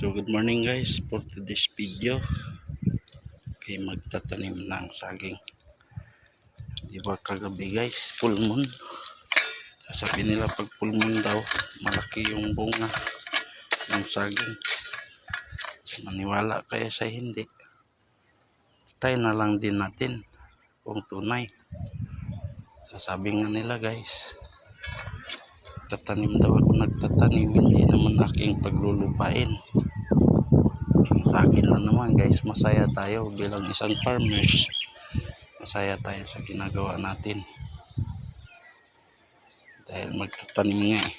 So good morning guys, for today's video kay magtatanim ng saging. Diba kagabi guys, full moon. Sabi nila pag full moon daw malaki yung bunga ng saging. Maniwala kaya sa hindi? Try na lang din natin kung tunay. Sabi nga nila guys, tatanim daw ako, nagtatanim, hindi naman aking paglulupain. Sa akin lang naman guys, masaya tayo bilang isang farmers. Masaya tayo sa ginagawa natin dahil magtatanim nga eh.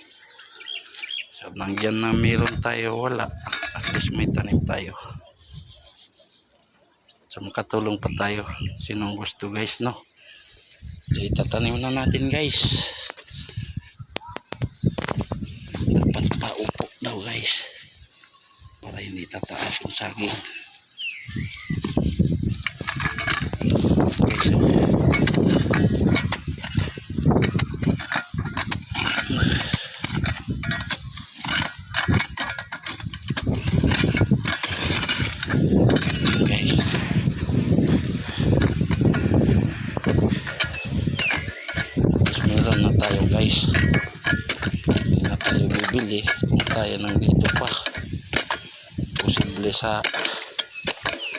So nandiyan na meron tayo, wala, at least may tanim tayo. So makatulong pa tayo, sinong gusto guys, no? So itatanim na natin guys. Dapat paupo daw guys para hindi tataas yung saging. Meron na tayo guys, hindi na tayo bibili kung kaya nang dito pa. Posible sa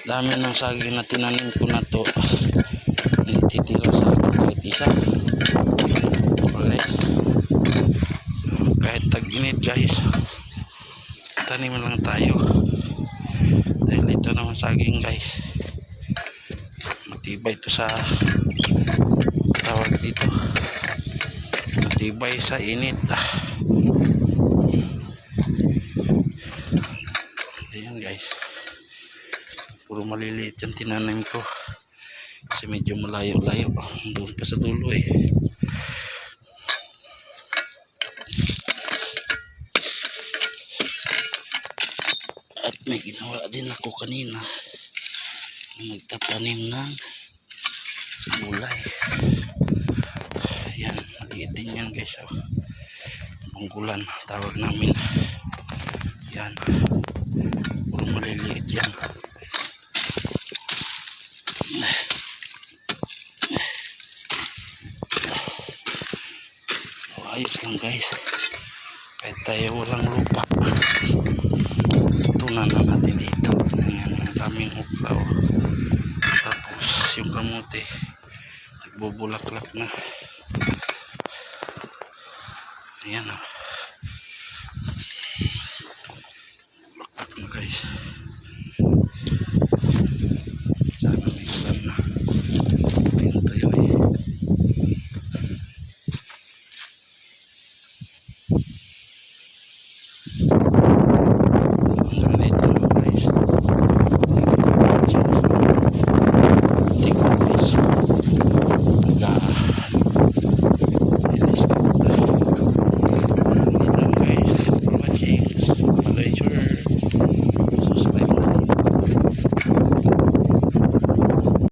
dami ng saging na tinanim ko na to, hindi titira sa akin kahit isa. Okay. So, kahit tag-init guys, tanim lang tayo dahil ito naman saging guys, matibay ito sa tawag dito, matibay sa init. Ayan guys, puro maliliit yung tinanim ko kasi medyo malayo-layo doon pa sa dulo eh. At may ginawa din ako kanina, nagtatanim ng gulay. Ayan, maliit din yan guys, oh. Manggulan tawag namin yan, puro maliliit yan. So, ayos lang guys, kahit tayo walang lupa, tunan na natin dito. Ayan, ang daming uklaw, tapos yung kamote nagbubulaklak na. Ayan, bulaklak na guys.